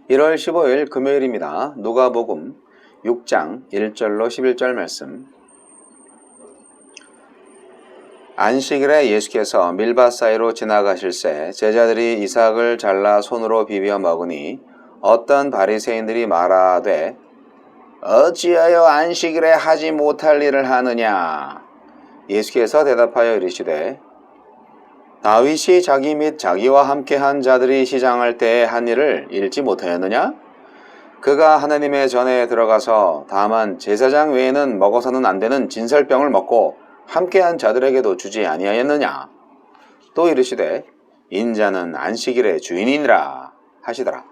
1월 15일 금요일입니다. 누가복음 6장 1절로 11절 말씀. 안식일에 예수께서 밀밭 사이로 지나가실새 제자들이 이삭을 잘라 손으로 비벼 먹으니 어떤 바리새인들이 말하되 어찌하여 안식일에 하지 못할 일을 하느냐. 예수께서 대답하여 이르시되 다윗이 자기 및 자기와 함께한 자들이 시장할 때에 한 일을 읽지 못하였느냐? 그가 하나님의 전에 들어가서 다만 제사장 외에는 먹어서는 안 되는 진설병을 먹고 함께한 자들에게도 주지 아니하였느냐? 또 이르시되 인자는 안식일의 주인이니라 하시더라.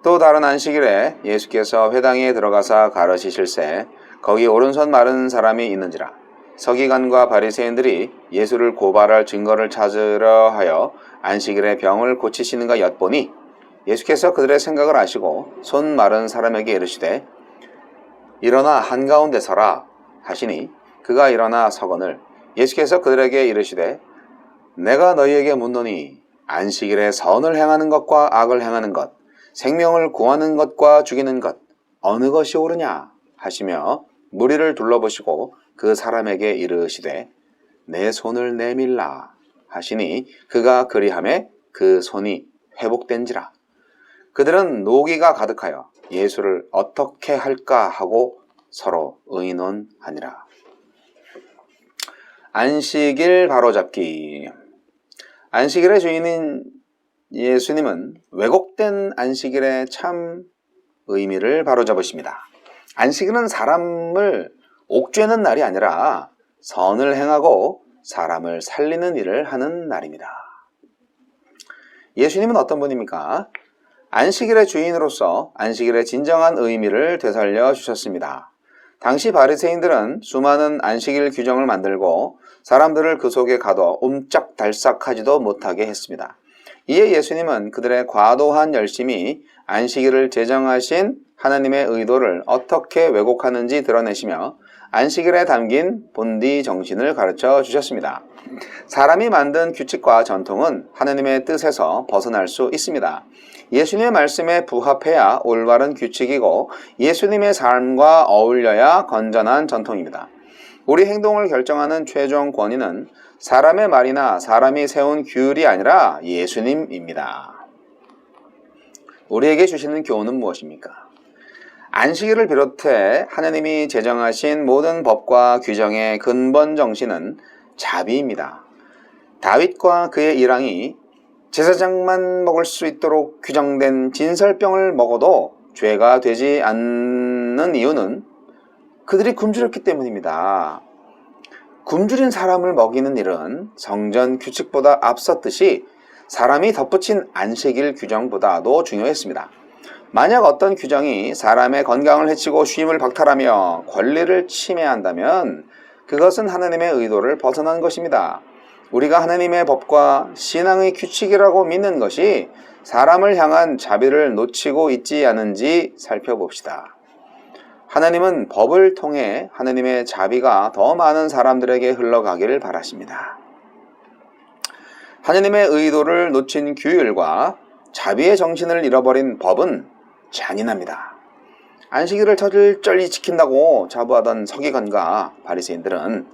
또 다른 안식일에 예수께서 회당에 들어가사 가르치실새 거기 오른손 마른 사람이 있는지라. 서기관과 바리새인들이 예수를 고발할 증거를 찾으려 하여 안식일에 병을 고치시는가 엿보니 예수께서 그들의 생각을 아시고 손 마른 사람에게 이르시되 일어나 한가운데 서라 하시니 그가 일어나 서거늘 예수께서 그들에게 이르시되 내가 너희에게 묻노니 안식일에 선을 행하는 것과 악을 행하는 것 생명을 구하는 것과 죽이는 것 어느 것이 옳으냐 하시며 무리를 둘러보시고 그 사람에게 이르시되 내 손을 내밀라 하시니 그가 그리하매 그 손이 회복된지라. 그들은 노기가 가득하여 예수를 어떻게 할까 하고 서로 의논하니라. 안식일 바로잡기. 안식일의 주인인 예수님은 왜곡된 안식일의 참 의미를 바로잡으십니다. 안식일은 사람을 옥죄는 날이 아니라 선을 행하고 사람을 살리는 일을 하는 날입니다. 예수님은 어떤 분입니까? 안식일의 주인으로서 안식일의 진정한 의미를 되살려 주셨습니다. 당시 바리새인들은 수많은 안식일 규정을 만들고 사람들을 그 속에 가둬 옴짝달싹하지도 못하게 했습니다. 이에 예수님은 그들의 과도한 열심이 안식일을 제정하신 하나님의 의도를 어떻게 왜곡하는지 드러내시며 안식일에 담긴 본디 정신을 가르쳐 주셨습니다. 사람이 만든 규칙과 전통은 하나님의 뜻에서 벗어날 수 있습니다. 예수님의 말씀에 부합해야 올바른 규칙이고 예수님의 삶과 어울려야 건전한 전통입니다. 우리 행동을 결정하는 최종 권위는 사람의 말이나 사람이 세운 규율이 아니라 예수님입니다. 우리에게 주시는 교훈은 무엇입니까? 안식일을 비롯해 하나님이 제정하신 모든 법과 규정의 근본 정신은 자비입니다. 다윗과 그의 일왕이 제사장만 먹을 수 있도록 규정된 진설병을 먹어도 죄가 되지 않는 이유는 그들이 굶주렸기 때문입니다. 굶주린 사람을 먹이는 일은 성전 규칙보다 앞섰듯이 사람이 덧붙인 안식일 규정보다도 중요했습니다. 만약 어떤 규정이 사람의 건강을 해치고 쉼을 박탈하며 권리를 침해한다면 그것은 하나님의 의도를 벗어난 것입니다. 우리가 하나님의 법과 신앙의 규칙이라고 믿는 것이 사람을 향한 자비를 놓치고 있지 않은지 살펴봅시다. 하나님은 법을 통해 하나님의 자비가 더 많은 사람들에게 흘러가기를 바라십니다. 하나님의 의도를 놓친 규율과 자비의 정신을 잃어버린 법은 잔인합니다. 안식일을 철저히 지킨다고 자부하던 서기관과 바리새인들은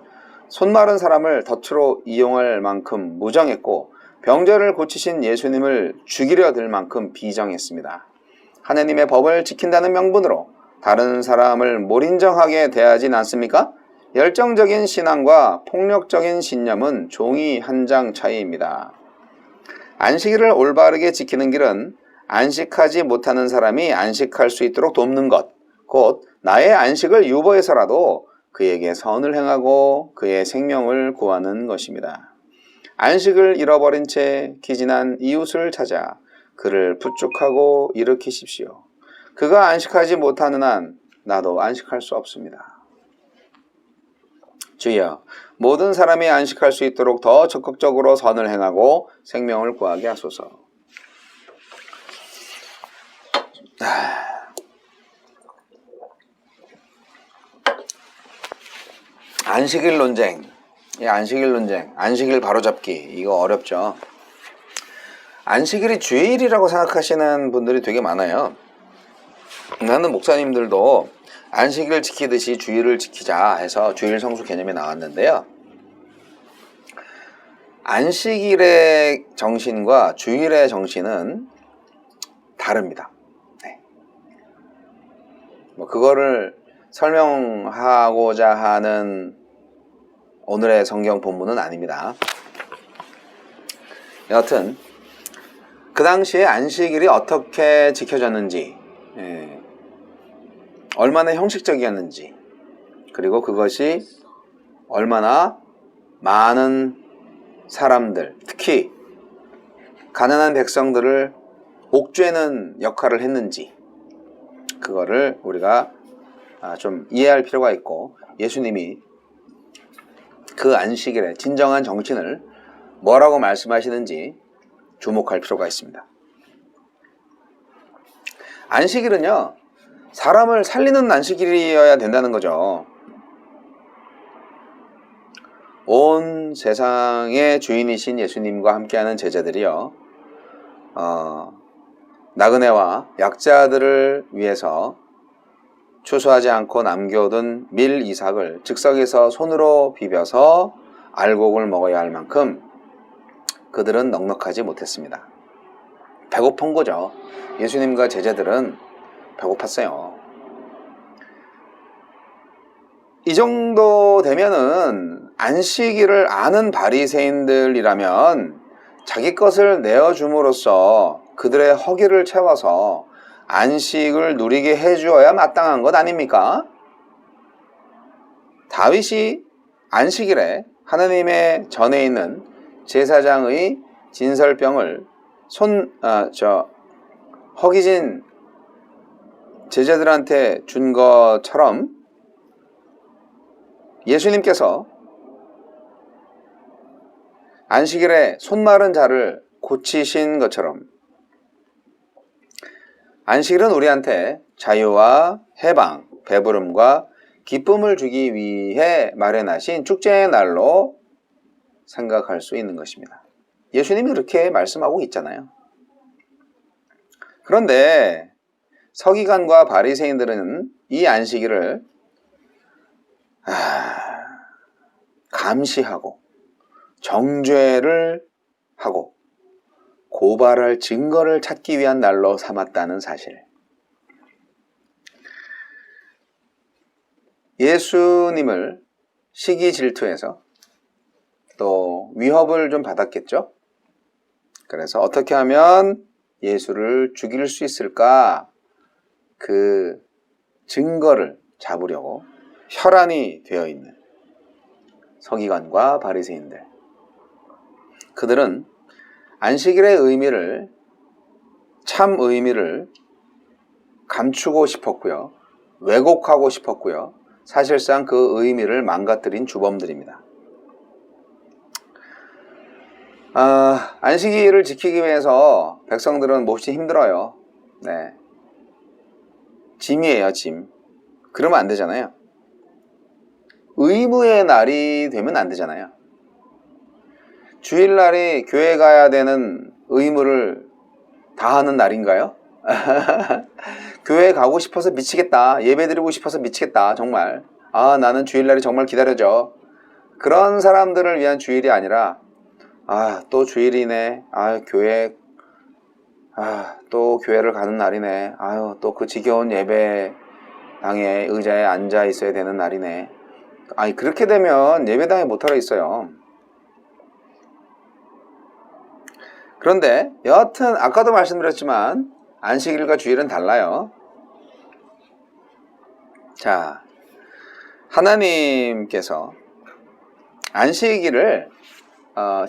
손 마른 사람을 덫으로 이용할 만큼 무정했고 병자를 고치신 예수님을 죽이려 들 만큼 비정했습니다. 하나님의 법을 지킨다는 명분으로 다른 사람을 몰인정하게 대하진 않습니까? 열정적인 신앙과 폭력적인 신념은 종이 한 장 차이입니다. 안식일을 올바르게 지키는 길은 안식하지 못하는 사람이 안식할 수 있도록 돕는 것, 곧 나의 안식을 유보해서라도 그에게 선을 행하고 그의 생명을 구하는 것입니다. 안식을 잃어버린 채 기진한 이웃을 찾아 그를 부축하고 일으키십시오. 그가 안식하지 못하는 한 나도 안식할 수 없습니다. 주여, 모든 사람이 안식할 수 있도록 더 적극적으로 선을 행하고 생명을 구하게 하소서. 안식일 논쟁, 안식일 바로잡기, 이거 어렵죠. 안식일이 주일이라고 생각하시는 분들이 되게 많아요. 나는 목사님들도 안식일 지키듯이 주일을 지키자 해서 주일 성수 개념이 나왔는데요. 안식일의 정신과 주일의 정신은 다릅니다. 네. 그거를 설명하고자 하는 오늘의 성경 본문은 아닙니다. 여하튼 그 당시에 안식일이 어떻게 지켜졌는지, 얼마나 형식적이었는지, 그리고 그것이 얼마나 많은 사람들, 특히 가난한 백성들을 옥죄는 역할을 했는지, 그거를 우리가 좀 이해할 필요가 있고, 예수님이 그 안식일의 진정한 정신을 뭐라고 말씀하시는지 주목할 필요가 있습니다. 안식일은요, 사람을 살리는 안식일이어야 된다는 거죠. 온 세상의 주인이신 예수님과 함께하는 제자들이요, 나그네와 약자들을 위해서 추수하지 않고 남겨둔 밀 이삭을 즉석에서 손으로 비벼서 알곡을 먹어야 할 만큼 그들은 넉넉하지 못했습니다. 배고픈 거죠. 예수님과 제자들은 배고팠어요. 이 정도 되면은 안식일을 아는 바리새인들이라면 자기 것을 내어줌으로써 그들의 허기를 채워서 안식을 누리게 해주어야 마땅한 것 아닙니까? 다윗이 안식일에 하나님의 전에 있는 제사장의 진설병을 허기진 제자들한테 준 것처럼 예수님께서 안식일에 손 마른 자를 고치신 것처럼 안식일은 우리한테 자유와 해방, 배부름과 기쁨을 주기 위해 마련하신 축제의 날로 생각할 수 있는 것입니다. 예수님이 그렇게 말씀하고 있잖아요. 그런데 서기관과 바리새인들은 이 안식일을 감시하고 정죄를 하고 고발할 증거를 찾기 위한 날로 삼았다는 사실. 예수님을 시기 질투해서 또 위협을 좀 받았겠죠. 그래서 어떻게 하면 예수를 죽일 수 있을까, 그 증거를 잡으려고 혈안이 되어 있는 서기관과 바리새인들, 그들은 안식일의 의미를, 참 의미를 감추고 싶었고요, 왜곡하고 싶었고요, 사실상 그 의미를 망가뜨린 주범들입니다. 안식일을 지키기 위해서 백성들은 몹시 힘들어요. 네, 짐이에요, 짐. 그러면 안 되잖아요. 의무의 날이 되면 안 되잖아요. 주일날이 교회 가야 되는 의무를 다하는 날인가요? 교회 가고 싶어서 미치겠다, 예배 드리고 싶어서 미치겠다, 정말 나는 주일날이 정말 기다려져, 그런 사람들을 위한 주일이 아니라 또 주일이네, 교회, 또 교회를 가는 날이네, 또 그 지겨운 예배당에 의자에 앉아 있어야 되는 날이네. 그렇게 되면 예배당에 못하러 있어요. 그런데 여하튼 아까도 말씀드렸지만 안식일과 주일은 달라요. 자, 하나님께서 안식일을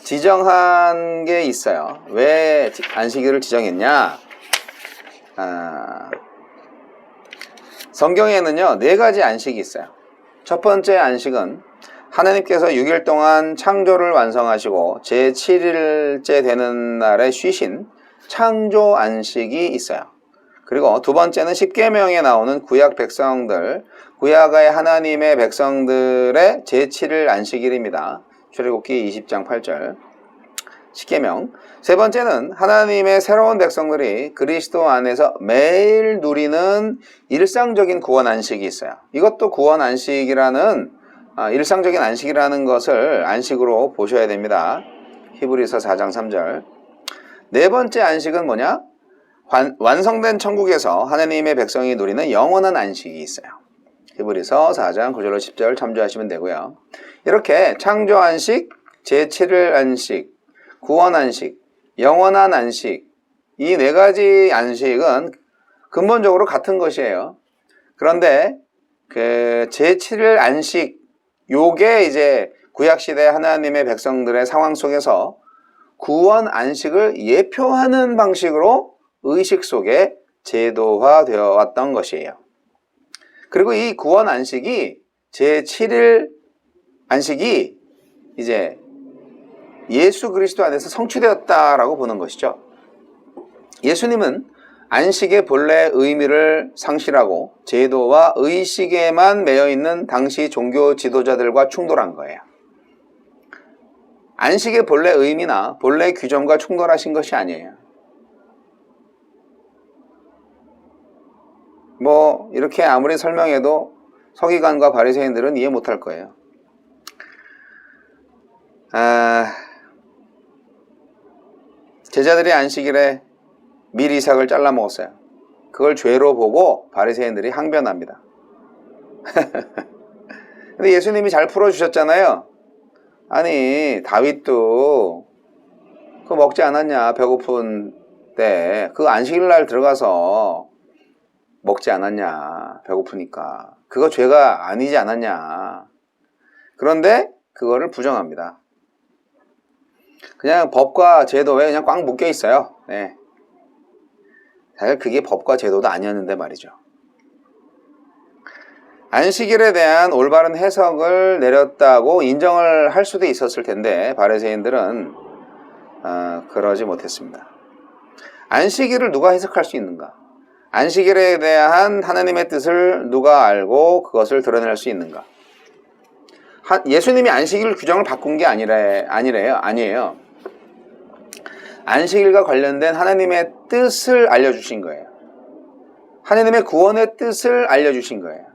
지정한 게 있어요. 왜 안식일을 지정했냐? 성경에는요, 4가지 안식이 있어요. 첫 번째 안식은 하나님께서 6일 동안 창조를 완성하시고 제7일째 되는 날에 쉬신 창조 안식이 있어요. 그리고 두 번째는 십계명에 나오는 구약 백성들, 구약의 하나님의 백성들의 제7일 안식일입니다. 출애굽기 20장 8절. 십계명. 세 번째는 하나님의 새로운 백성들이 그리스도 안에서 매일 누리는 일상적인 구원 안식이 있어요. 이것도 구원 안식이라는 일상적인 안식이라는 것을 안식으로 보셔야 됩니다. 히브리서 4장 3절. 네 번째 안식은 뭐냐? 완성된 천국에서 하나님의 백성이 누리는 영원한 안식이 있어요. 히브리서 4장 9절로 10절 참조하시면 되고요. 이렇게 창조 안식, 제7일 안식, 구원 안식, 영원한 안식, 이 네 가지 안식은 근본적으로 같은 것이에요. 그런데 그 제7일 안식, 요게 이제 구약시대 하나님의 백성들의 상황 속에서 구원 안식을 예표하는 방식으로 의식 속에 제도화되어 왔던 것이에요. 그리고 이 구원 안식이 제7일 안식이 이제 예수 그리스도 안에서 성취되었다라고 보는 것이죠. 예수님은 안식의 본래 의미를 상실하고 제도와 의식에만 매여있는 당시 종교 지도자들과 충돌한 거예요. 안식의 본래 의미나 본래 규정과 충돌하신 것이 아니에요. 뭐 이렇게 아무리 설명해도 서기관과 바리새인들은 이해 못할 거예요. 제자들이 안식일에 밀 이삭을 잘라 먹었어요. 그걸 죄로 보고 바리새인들이 항변합니다. 근데 예수님이 잘 풀어주셨잖아요. 아니 다윗도 그거 먹지 않았냐, 배고픈 때 그 안식일 날 들어가서 먹지 않았냐, 배고프니까. 그거 죄가 아니지 않았냐. 그런데 그거를 부정합니다. 그냥 법과 제도에 그냥 꽉 묶여 있어요. 네. 사실 그게 법과 제도도 아니었는데 말이죠. 안식일에 대한 올바른 해석을 내렸다고 인정을 할 수도 있었을 텐데 바리새인들은 그러지 못했습니다. 안식일을 누가 해석할 수 있는가? 안식일에 대한 하나님의 뜻을 누가 알고 그것을 드러낼 수 있는가? 예수님이 안식일 규정을 바꾼 게 아니에요. 안식일과 관련된 하나님의 뜻을 알려주신 거예요. 하나님의 구원의 뜻을 알려주신 거예요.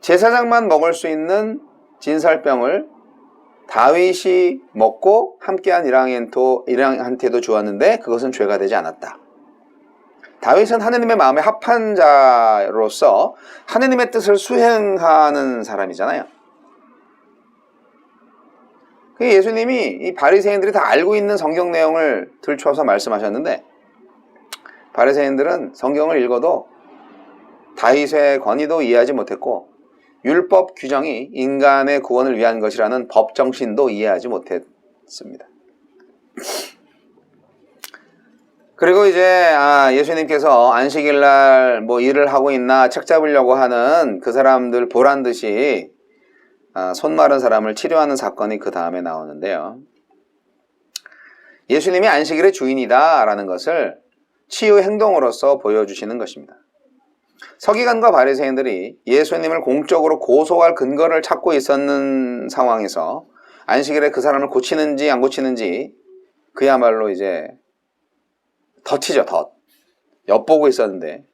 제사장만 먹을 수 있는 진설병을 다윗이 먹고 함께한 이랑한테도 주었는데 그것은 죄가 되지 않았다. 다윗은 하나님의 마음에 합한 자로서 하나님의 뜻을 수행하는 사람이잖아요. 예수님이 이 바리새인들이 다 알고 있는 성경 내용을 들춰서 말씀하셨는데 바리새인들은 성경을 읽어도 다윗의 권위도 이해하지 못했고 율법 규정이 인간의 구원을 위한 것이라는 법 정신도 이해하지 못했습니다. 그리고 이제 예수님께서 안식일날 뭐 일을 하고 있나 책 잡으려고 하는 그 사람들 보란 듯이 손 마른 사람을 치료하는 사건이 그 다음에 나오는데요. 예수님이 안식일의 주인이다 라는 것을 치유 행동으로서 보여주시는 것입니다. 서기관과 바리새인들이 예수님을 공적으로 고소할 근거를 찾고 있었는 상황에서 안식일에 그 사람을 고치는지 안 고치는지 그야말로 이제 덫이죠, 덫. 엿보고 있었는데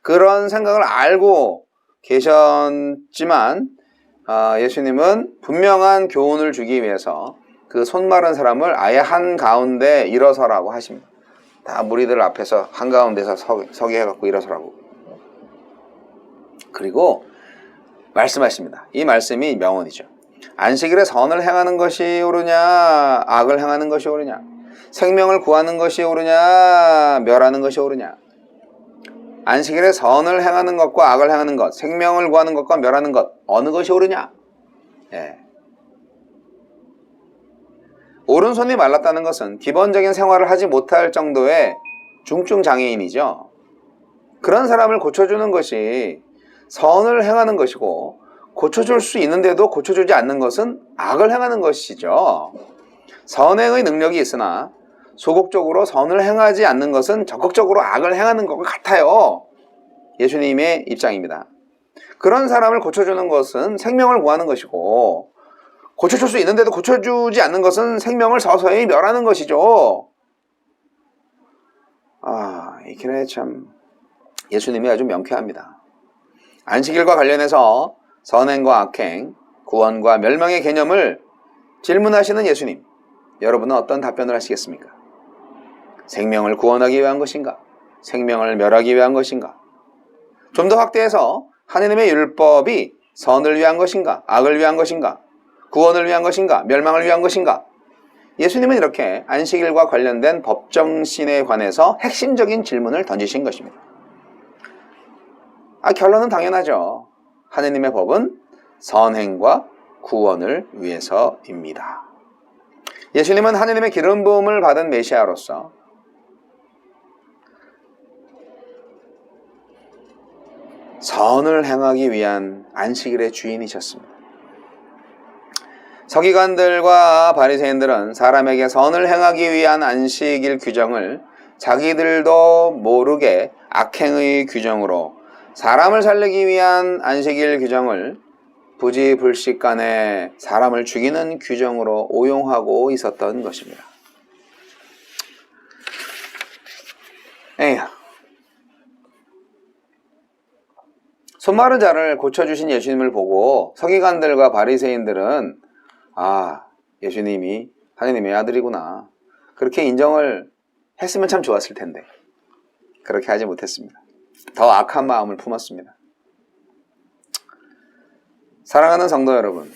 그런 생각을 알고 계셨지만 예수님은 분명한 교훈을 주기 위해서 그 손 마른 사람을 아예 한가운데 일어서라고 하십니다. 다 무리들 앞에서 한가운데서 서게 해갖고 일어서라고. 그리고 말씀하십니다. 이 말씀이 명언이죠. 안식일에 선을 행하는 것이 옳으냐 악을 행하는 것이 옳으냐, 생명을 구하는 것이 옳으냐 멸하는 것이 옳으냐. 안식일에 선을 행하는 것과 악을 행하는 것, 생명을 구하는 것과 멸하는 것, 어느 것이 옳으냐. 오른손이 말랐다는 것은 기본적인 생활을 하지 못할 정도의 중증 장애인이죠. 그런 사람을 고쳐주는 것이 선을 행하는 것이고 고쳐줄 수 있는데도 고쳐주지 않는 것은 악을 행하는 것이죠. 선행의 능력이 있으나 소극적으로 선을 행하지 않는 것은 적극적으로 악을 행하는 것과 같아요. 예수님의 입장입니다. 그런 사람을 고쳐주는 것은 생명을 구하는 것이고, 고쳐줄 수 있는데도 고쳐주지 않는 것은 생명을 서서히 멸하는 것이죠. 이 길에 참 예수님이 아주 명쾌합니다. 안식일과 관련해서 선행과 악행, 구원과 멸망의 개념을 질문하시는 예수님, 여러분은 어떤 답변을 하시겠습니까? 생명을 구원하기 위한 것인가? 생명을 멸하기 위한 것인가? 좀 더 확대해서 하느님의 율법이 선을 위한 것인가? 악을 위한 것인가? 구원을 위한 것인가? 멸망을 위한 것인가? 예수님은 이렇게 안식일과 관련된 법정신에 관해서 핵심적인 질문을 던지신 것입니다. 결론은 당연하죠. 하느님의 법은 선행과 구원을 위해서입니다. 예수님은 하느님의 기름 부음을 받은 메시아로서 선을 행하기 위한 안식일의 주인이셨습니다. 서기관들과 바리새인들은 사람에게 선을 행하기 위한 안식일 규정을 자기들도 모르게 악행의 규정으로, 사람을 살리기 위한 안식일 규정을 부지불식간에 사람을 죽이는 규정으로 오용하고 있었던 것입니다. 손마른 자를 고쳐주신 예수님을 보고 서기관들과 바리새인들은 예수님이 하느님의 아들이구나, 그렇게 인정을 했으면 참 좋았을 텐데 그렇게 하지 못했습니다. 더 악한 마음을 품었습니다. 사랑하는 성도 여러분,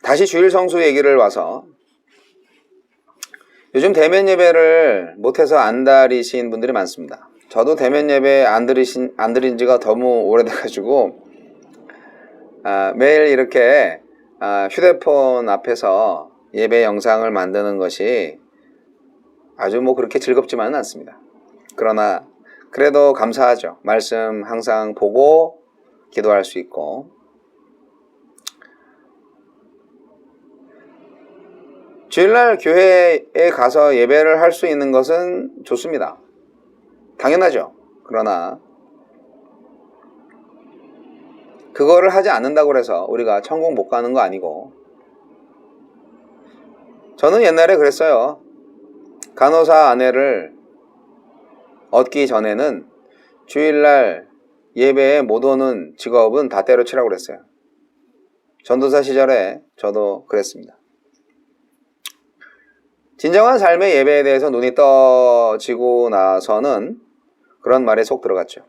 다시 주일 성수 얘기를 와서, 요즘 대면 예배를 못해서 안달이신 분들이 많습니다. 저도 대면 예배 안 드린 지가 너무 오래돼가지고 매일 이렇게 휴대폰 앞에서 예배 영상을 만드는 것이 아주 그렇게 즐겁지만은 않습니다. 그러나 그래도 감사하죠. 말씀 항상 보고 기도할 수 있고, 주일날 교회에 가서 예배를 할 수 있는 것은 좋습니다. 당연하죠. 그러나 그거를 하지 않는다고 해서 우리가 천국 못 가는 거 아니고, 저는 옛날에 그랬어요. 간호사 아내를 얻기 전에는 주일날 예배에 못 오는 직업은 다 때려치라고 그랬어요. 전도사 시절에 저도 그랬습니다. 진정한 삶의 예배에 대해서 눈이 떠지고 나서는 그런 말에 속 들어갔죠.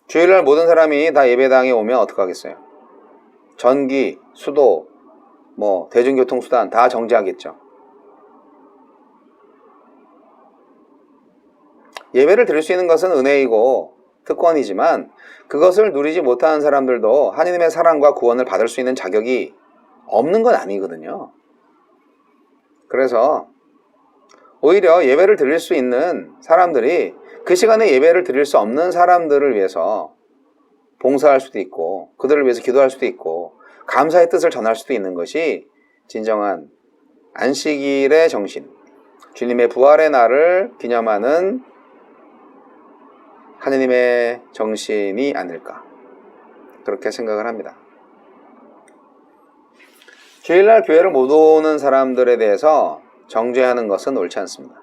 주일날 모든 사람이 다 예배당에 오면 어떡하겠어요? 전기, 수도, 대중교통수단 다 정지하겠죠. 예배를 드릴 수 있는 것은 은혜이고 특권이지만, 그것을 누리지 못하는 사람들도 하느님의 사랑과 구원을 받을 수 있는 자격이 없는 건 아니거든요. 그래서 오히려 예배를 드릴 수 있는 사람들이 그 시간에 예배를 드릴 수 없는 사람들을 위해서 봉사할 수도 있고, 그들을 위해서 기도할 수도 있고, 감사의 뜻을 전할 수도 있는 것이 진정한 안식일의 정신, 주님의 부활의 날을 기념하는 하느님의 정신이 아닐까, 그렇게 생각을 합니다. 주일날 교회를 못 오는 사람들에 대해서 정죄하는 것은 옳지 않습니다.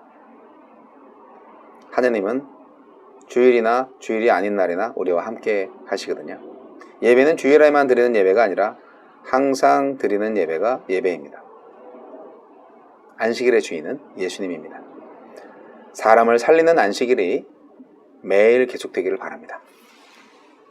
하느님은 주일이나 주일이 아닌 날이나 우리와 함께 하시거든요. 예배는 주일에만 드리는 예배가 아니라 항상 드리는 예배가 예배입니다. 안식일의 주인은 예수님입니다. 사람을 살리는 안식일이 매일 계속되기를 바랍니다.